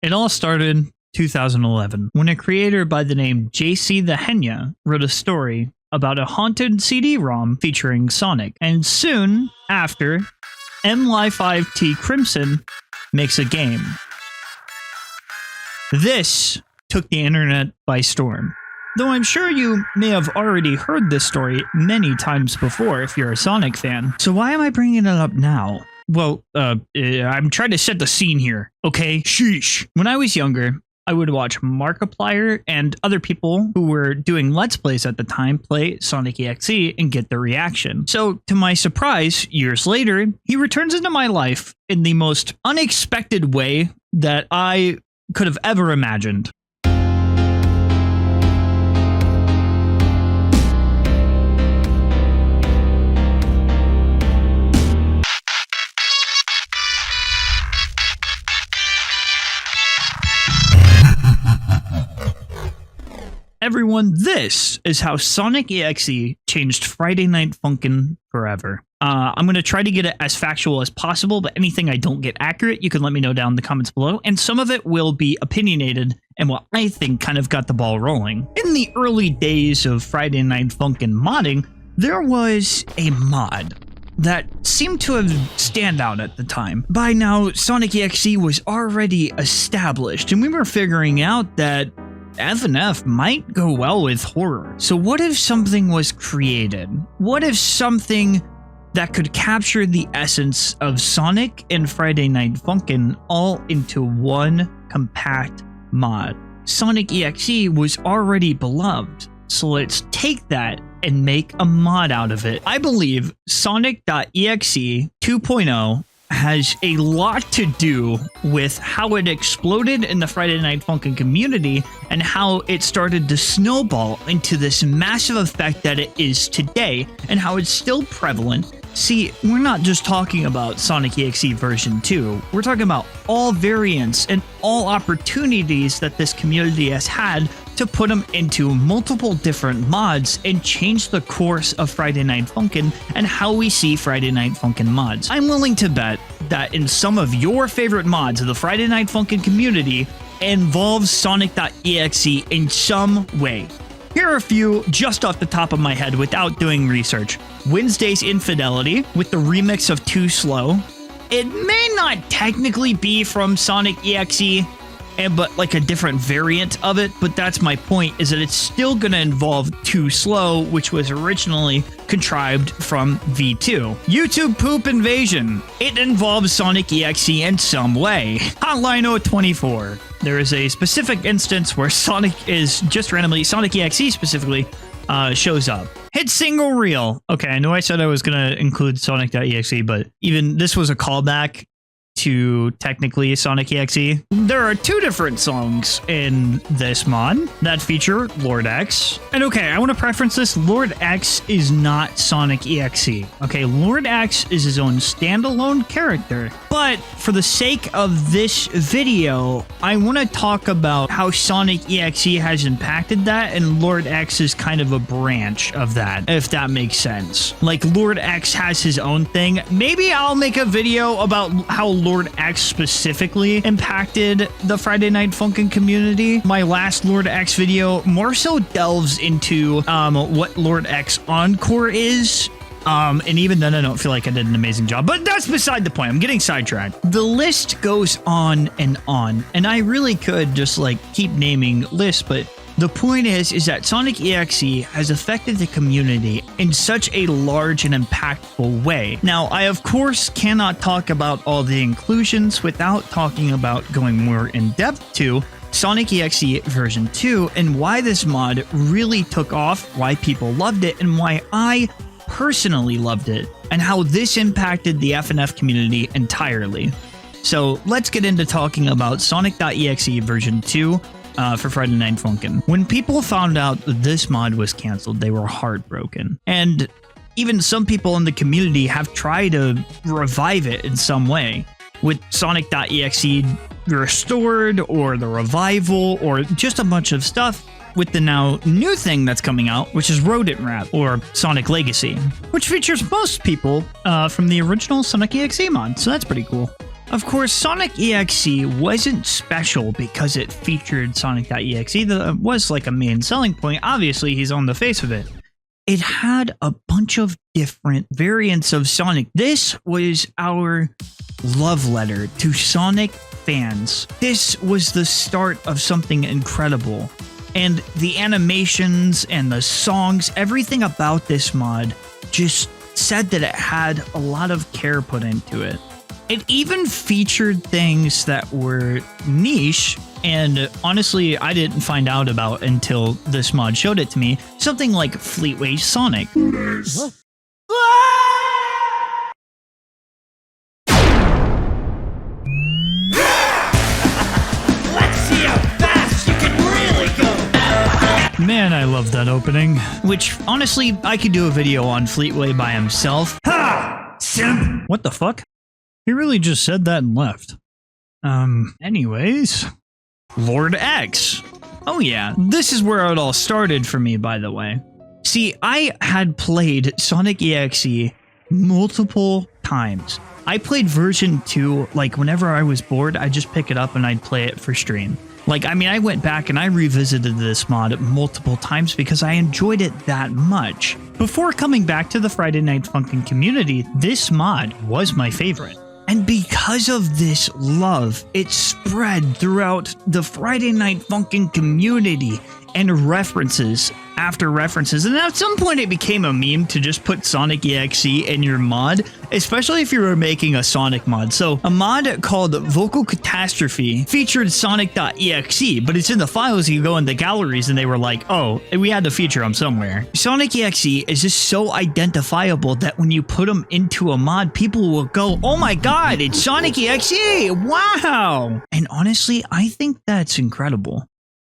It all started 2011 when a creator by the name JC the Henya wrote a story about a haunted CD-ROM featuring Sonic, and soon after, MY5T Crimson makes a game. This took the internet by storm. Though I'm sure you may have already heard this story many times before if you're a Sonic fan. So why am I bringing it up now? Well, I'm trying to set the scene here, okay? Sheesh. When I was younger, I would watch Markiplier and other people who were doing Let's Plays at the time play Sonic.Exe and get the reaction. So, to my surprise, years later, he returns into my life in the most unexpected way that I could have ever imagined. Everyone, this is how Sonic.Exe changed Friday Night Funkin' forever. I'm going to try to get it as factual as possible, but anything I don't get accurate, you can let me know down in the comments below, and some of it will be opinionated and what I think kind of got the ball rolling. In the early days of Friday Night Funkin' modding, there was a mod that seemed to have stand out at the time. By now, Sonic.Exe was already established, and we were figuring out that FNF might go well with horror. So what if something was created? What if something that could capture the essence of Sonic and Friday Night Funkin' all into one compact mod? Sonic.Exe was already beloved, so let's take that and make a mod out of it. I believe Sonic.Exe 2.0 has a lot to do with how it exploded in the Friday Night Funkin' community and how it started to snowball into this massive effect that it is today, and how it's still prevalent. See, we're not just talking about Sonic.Exe version 2, we're talking about all variants and all opportunities that this community has had to put them into multiple different mods and change the course of Friday Night Funkin' and how we see Friday Night Funkin' mods. I'm willing to bet that in some of your favorite mods of the Friday Night Funkin' community involves Sonic.Exe in some way. Here are a few just off the top of my head without doing research. Wednesday's Infidelity with the remix of Too Slow. It may not technically be from Sonic.Exe, but like a different variant of it, but that's my point, is that it's still going to involve Too Slow, which was originally contrived from V2. YouTube Poop Invasion. It involves Sonic.Exe in some way. Hotline 024. There is a specific instance where Sonic is just randomly, Sonic.Exe specifically, shows up. Hit single reel. Okay, I know I said I was going to include Sonic.Exe, but even this was a callback to technically Sonic.Exe. There are two different songs in this mod that feature Lord X. And okay, I want to preference this. Lord X is not Sonic.Exe. Okay, Lord X is his own standalone character. But for the sake of this video, I want to talk about how Sonic.Exe has impacted that, and Lord X is kind of a branch of that, if that makes sense. Like, Lord X has his own thing. Maybe I'll make a video about how Lord X specifically impacted the Friday Night Funkin' community. My last Lord X video more so delves into what Lord X Encore is. And even then, I don't feel like I did an amazing job, but that's beside the point. I'm getting sidetracked. The list goes on, and I really could just like keep naming lists, but the point is that Sonic.Exe has affected the community in such a large and impactful way. Now, I of course cannot talk about all the inclusions without talking about going more in depth to Sonic.Exe version 2 and why this mod really took off, why people loved it, and why I personally loved it, and how this impacted the FNF community entirely. So let's get into talking about Sonic.Exe version 2 for Friday Night Funkin'. When people found out that this mod was canceled, they were heartbroken. And even some people in the community have tried to revive it in some way, with Sonic.Exe restored, or the revival, or just a bunch of stuff with the now new thing that's coming out, which is Rodent Rap, or Sonic Legacy, which features most people from the original Sonic.Exe mod, so that's pretty cool. Of course, Sonic.Exe wasn't special because it featured Sonic.Exe. That was like a main selling point. Obviously, he's on the face of it. It had a bunch of different variants of Sonic. This was our love letter to Sonic fans. This was the start of something incredible. And the animations and the songs, everything about this mod just said that it had a lot of care put into it. It even featured things that were niche, and honestly, I didn't find out about until this mod showed it to me. Something like Fleetway Sonic. What? Let's see how fast you can really go! Man, I love that opening. Which, honestly, I could do a video on Fleetway by himself. Ha! Simp! What the fuck? He really just said that and left. Anyways. Lord X. Oh yeah, this is where it all started for me, by the way. See, I had played Sonic.Exe multiple times. I played version 2, like whenever I was bored, I'd just pick it up and I'd play it for stream. Like, I mean, I went back and I revisited this mod multiple times because I enjoyed it that much. Before coming back to the Friday Night Funkin' community, this mod was my favorite. And because of this love, it spread throughout the Friday Night Funkin' community and references after references. And at some point it became a meme to just put Sonic.Exe in your mod, especially if you were making a Sonic mod. So a mod called Vocal Catastrophe featured Sonic.Exe, but it's in the files. You go in the galleries and they were like, oh, we had to feature them somewhere. Sonic.Exe is just so identifiable that when you put them into a mod, people will go, oh my god, it's Sonic.Exe, wow. And honestly, I think that's incredible.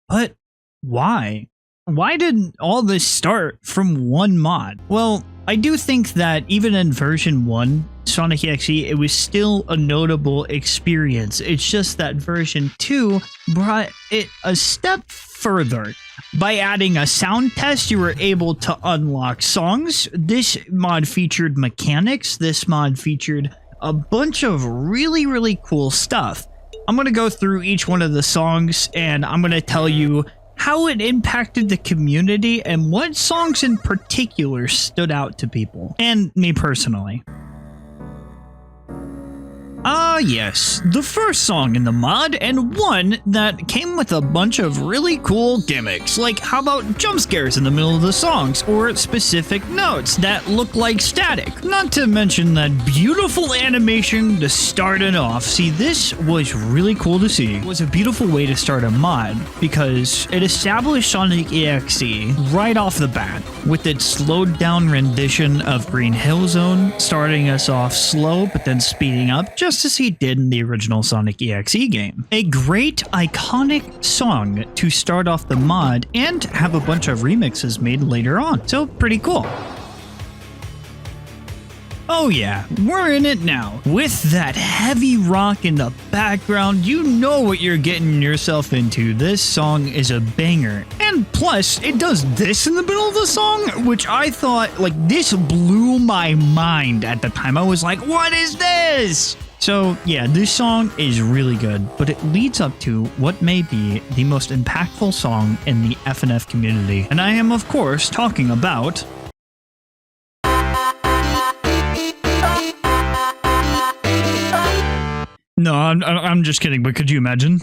But why? Why did all this start from one mod? Well, I do think that even in version 1, Sonic.Exe, it was still a notable experience. It's just that version 2 brought it a step further. By adding a sound test, you were able to unlock songs. This mod featured mechanics. This mod featured a bunch of really, really cool stuff. I'm going to go through each one of the songs and I'm going to tell you how it impacted the community and what songs in particular stood out to people, and me personally. Yes, the first song in the mod, and one that came with a bunch of really cool gimmicks, like how about jump scares in the middle of the songs, or specific notes that look like static, not to mention that beautiful animation to start it off. See, this was really cool to see. It was a beautiful way to start a mod, because it established Sonic.Exe right off the bat, with its slowed down rendition of Green Hill Zone, starting us off slow, but then speeding up, just as he did in the original Sonic.Exe game. A great, iconic song to start off the mod and have a bunch of remixes made later on. So pretty cool. Oh yeah, we're in it now. With that heavy rock in the background, you know what you're getting yourself into. This song is a banger. And plus, it does this in the middle of the song, which I thought, like, this blew my mind at the time. I was like, what is this? So yeah, this song is really good, but it leads up to what may be the most impactful song in the FNF community. And I am, of course, talking about... No, I'm just kidding, but could you imagine?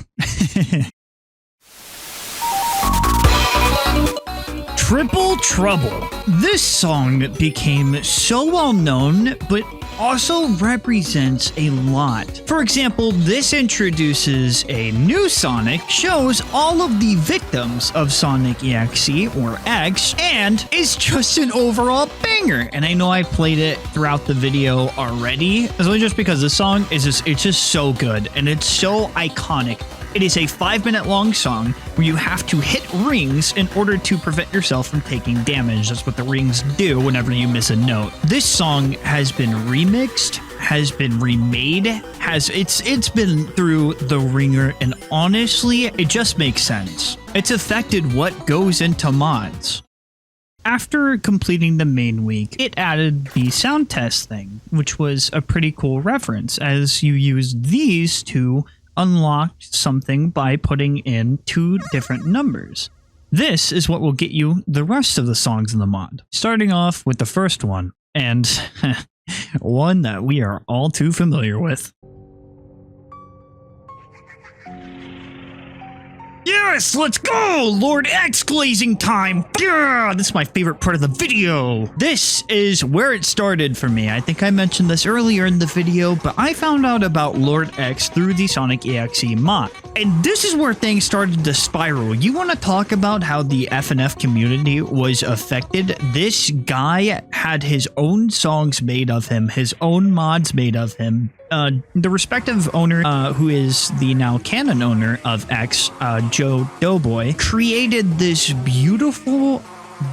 Triple Trouble. This song became so well known, but also represents a lot. For example, this introduces a new Sonic, shows all of the victims of Sonic.Exe or X, and is just an overall banger. And I know I played it throughout the video already, just because the song is it's just so good and it's so iconic. It is a 5-minute long song where you have to hit rings in order to prevent yourself from taking damage. That's what the rings do whenever you miss a note. This song has been remixed, has been remade, it's been through the ringer, and honestly, it just makes sense. It's affected what goes into mods. After completing the main week, it added the sound test thing, which was a pretty cool reference, as you use these to unlock something by putting in 2 different numbers. This is what will get you the rest of the songs in the mod, starting off with the first one, and one that we are all too familiar with. Yes, let's go! Lord X glazing time! Yeah, this is my favorite part of the video. This is where it started for me. I think I mentioned this earlier in the video, but I found out about Lord X through the Sonic.Exe mod. And this is where things started to spiral. You want to talk about how the FNF community was affected? This guy had his own songs made of him, his own mods made of him. The respective owner, who is the now canon owner of X, Joe Doughboy, created this beautiful,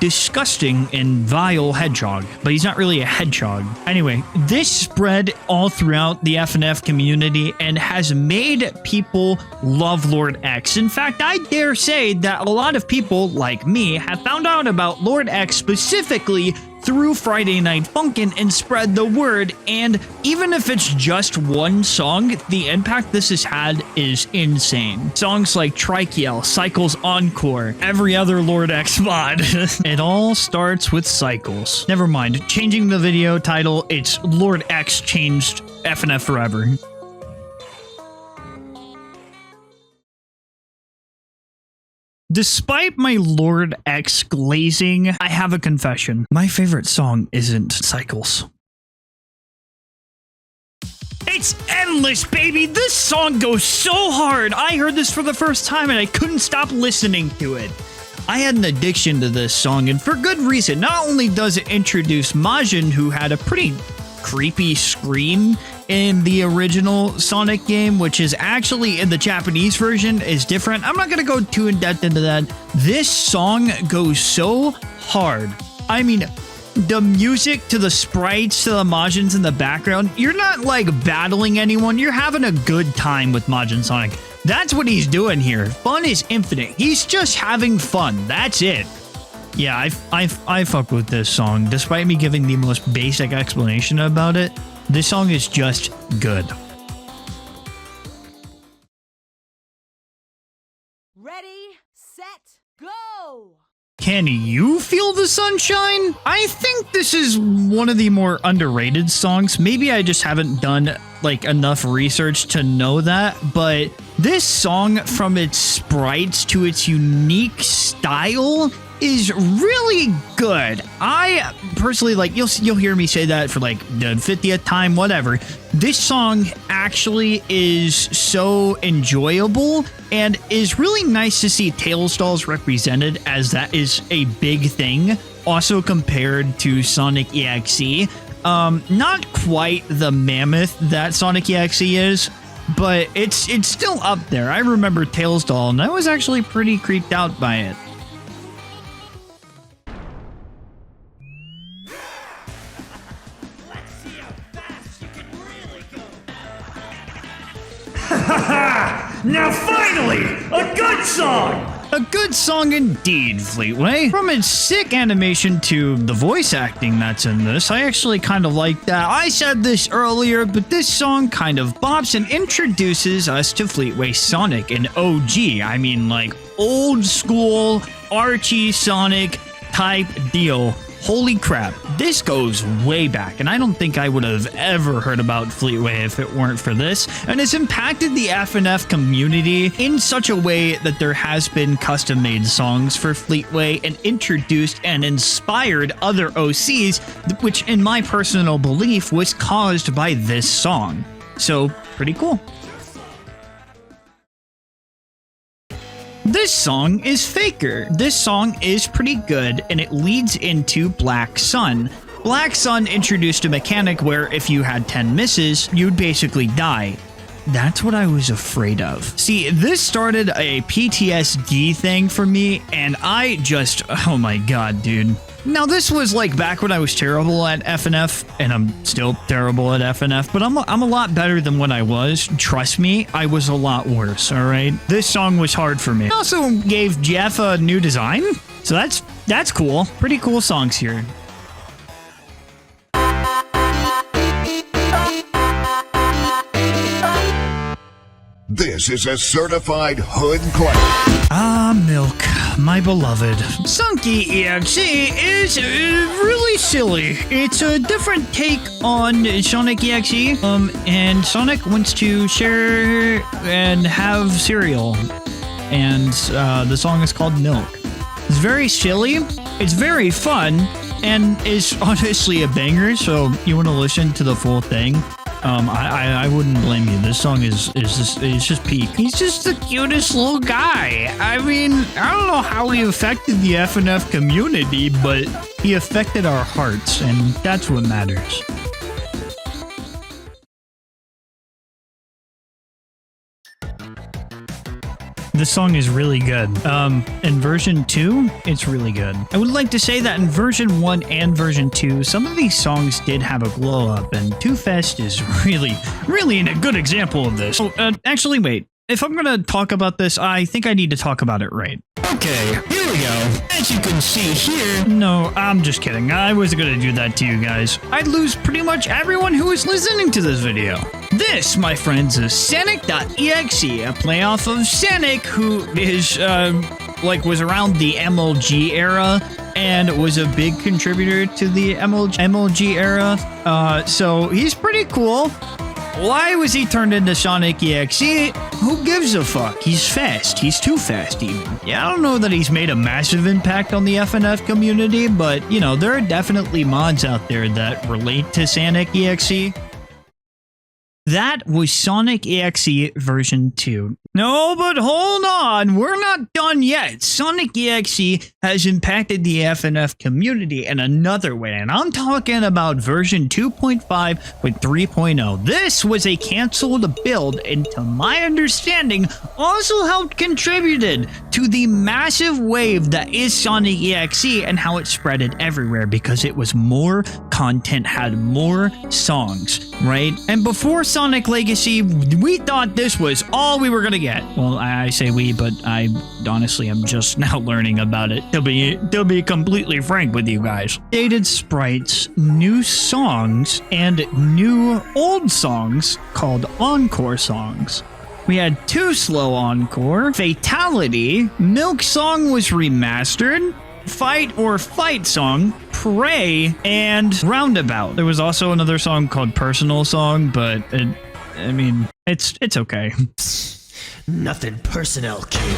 disgusting, and vile hedgehog. But he's not really a hedgehog. Anyway, this spread all throughout the FNF community and has made people love Lord X. In fact, I dare say that a lot of people, like me, have found out about Lord X specifically through Friday Night Funkin' and spread the word, and even if it's just one song, the impact this has had is insane. Songs like Trichiel, Cycles Encore, every other Lord X mod. It all starts with Cycles. Never mind, changing the video title, it's Lord X changed FNF forever. Despite my Lord X glazing, I have a confession. My favorite song isn't Cycles. It's endless, baby! This song goes so hard! I heard this for the first time and I couldn't stop listening to it. I had an addiction to this song, and for good reason. Not only does it introduce Majin, who had a pretty creepy scream in the original Sonic game, which is actually in the Japanese version is different. I'm not going to go too in depth into that. This song goes so hard. I mean, the music to the sprites to the Majins in the background, you're not like battling anyone. You're having a good time with Majin Sonic. That's what he's doing here. Fun is infinite. He's just having fun. That's it. Yeah, I fuck with this song. Despite me giving the most basic explanation about it, this song is just good. Ready, set, go! Can you feel the sunshine? I think this is one of the more underrated songs. Maybe I just haven't done like enough research to know that, but this song, from its sprites to its unique style, is really good. I personally, like, you'll hear me say that for like the 50th time, whatever. This song actually is so enjoyable and is really nice to see Tails dolls represented, as that is a big thing. Also compared to Sonic.Exe. Not quite the mammoth that Sonic.Exe is, but it's still up there. I remember Tails doll and I was actually pretty creeped out by it. Now finally, a good song! A good song indeed, Fleetway. From its sick animation to the voice acting that's in this, I actually kind of like that. I said this earlier, but this song kind of bops and introduces us to Fleetway Sonic, an OG. I mean, like, old school Archie Sonic type deal. Holy crap, this goes way back, and I don't think I would have ever heard about Fleetway if it weren't for this, and it's impacted the FNF community in such a way that there has been custom-made songs for Fleetway and introduced and inspired other OCs, which in my personal belief was caused by this song. So, pretty cool. This song is Faker. This song is pretty good, and it leads into Black Sun. Black Sun introduced a mechanic where if you had 10 misses, you'd basically die. That's what I was afraid of. See, this started a PTSD thing for me, and I just, oh my god, dude. Now, this was like back when I was terrible at FNF, and I'm still terrible at FNF, but I'm a lot better than what I was. Trust me, I was a lot worse, all right? This song was hard for me. I also gave Jeff a new design, so that's That's cool. Pretty cool songs here. This is a certified hood classic. Ah, Milk, my beloved. Sonic.Exe is really silly. It's a different take on Sonic.Exe, and Sonic wants to share and have cereal, and the song is called Milk. It's very silly, it's very fun, and is honestly a banger, so you want to listen to the full thing. I wouldn't blame you. This song is just peak. He's just the cutest little guy. I mean, I don't know how he affected the FNF community, but he affected our hearts, and that's what matters. This song is really good. In version 2, it's really good. I would like to say that in version 1 and version 2, some of these songs did have a glow up, and Too Fast is really a good example of this. Oh, actually, wait. If I'm gonna talk about this, I think I need to talk about it right. Okay, here we go. As you can see here... No, I'm just kidding. I wasn't gonna do that to you guys. I'd lose pretty much everyone who is listening to this video. This, my friends, is Sonic.Exe, a playoff of Sonic, who is, was around the MLG era and was a big contributor to the MLG era. So he's pretty cool. Why was he turned into Sonic.Exe? Who gives a fuck? He's fast. He's too fast, even. Yeah, I don't know that he's made a massive impact on the FNF community, but, you know, there are definitely mods out there that relate to Sonic.Exe. That was Sonic.Exe version 2. No, but hold on, we're not done yet. Sonic.Exe has impacted the FNF community in another way, and I'm talking about version 2.5 with 3.0. This was a canceled build, and to my understanding, also helped contributed to the massive wave that is Sonic.Exe and how it spreaded everywhere because it was more content, had more songs, right? And before Sonic Legacy, we thought this was all we were gonna get. Well, I say we, but I honestly am just now learning about it, to be completely frank with you guys. Updated sprites, new songs, and new old songs called Encore songs. We had 2 slow encore, Fatality, Milk song was remastered, Fight or Fight song, Pray, and Roundabout. There was also another song called Personal Song, but I mean, it's okay. Nothing personal, kid.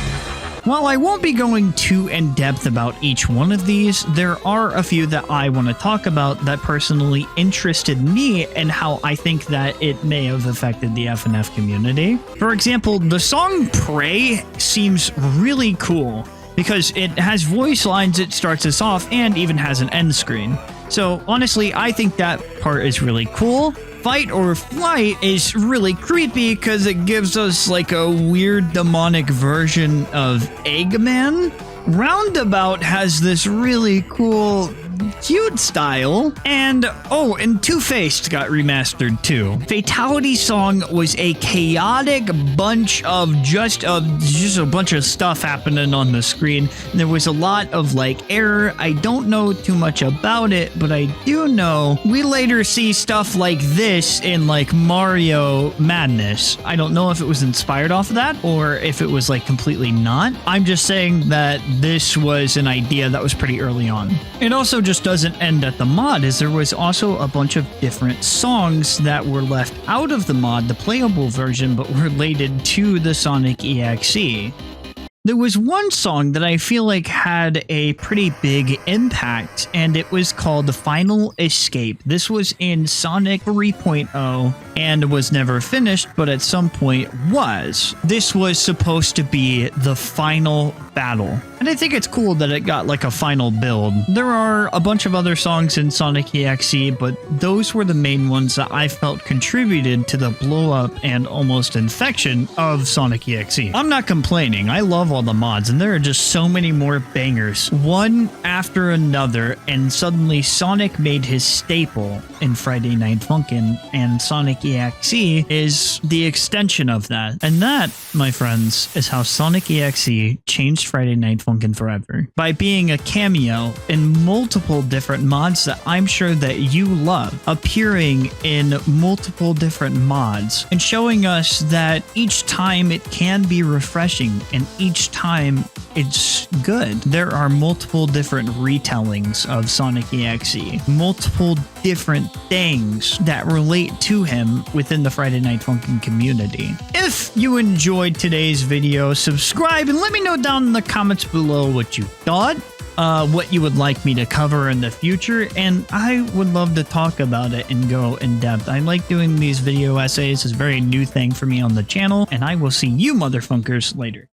While I won't be going too in-depth about each one of these, there are a few that I want to talk about that personally interested me and how I think that it may have affected the FNF community. For example, the song Pray seems really cool because it has voice lines, it starts us off, and even has an end screen. So honestly, I think that part is really cool. Fight or Flight is really creepy because it gives us like a weird demonic version of Eggman. Roundabout has this really cool cute style, and Two-Faced got remastered too. Fatality song was a chaotic bunch of just a bunch of stuff happening on the screen. There was a lot of like error. I don't know too much about it, but I do know we later see stuff like this in like Mario Madness. I don't know if it was inspired off of that or if it was like completely not. I'm just saying that this was an idea that was pretty early on. It also just doesn't end at the mod, as there was also a bunch of different songs that were left out of the mod, the playable version, but related to the Sonic.Exe. There was one song that I feel like had a pretty big impact, and it was called Final Escape. This was in Sonic 3.0 and was never finished, but at some point was. This was supposed to be the final battle. And I think it's cool that it got like a final build. There are a bunch of other songs in Sonic.Exe, but those were the main ones that I felt contributed to the blow up and almost infection of Sonic.Exe. I'm not complaining. I love all the mods, and there are just so many more bangers, one after another, and suddenly Sonic made his staple in Friday Night Funkin', and Sonic.Exe is the extension of that. And that, my friends, is how Sonic.Exe changed Friday Night Funkin'. Funkin' Forever by being a cameo in multiple different mods that I'm sure that you love, appearing in multiple different mods and showing us that each time it can be refreshing and each time it's good. There are multiple different retellings of Sonic.Exe, multiple different things that relate to him within the Friday Night Funkin' community. If you enjoyed today's video, subscribe and let me know down in the comments below what you thought, what you would like me to cover in the future, and I would love to talk about it and go in depth. I like doing these video essays. It's a very new thing for me on the channel, and I will see you motherfuckers later.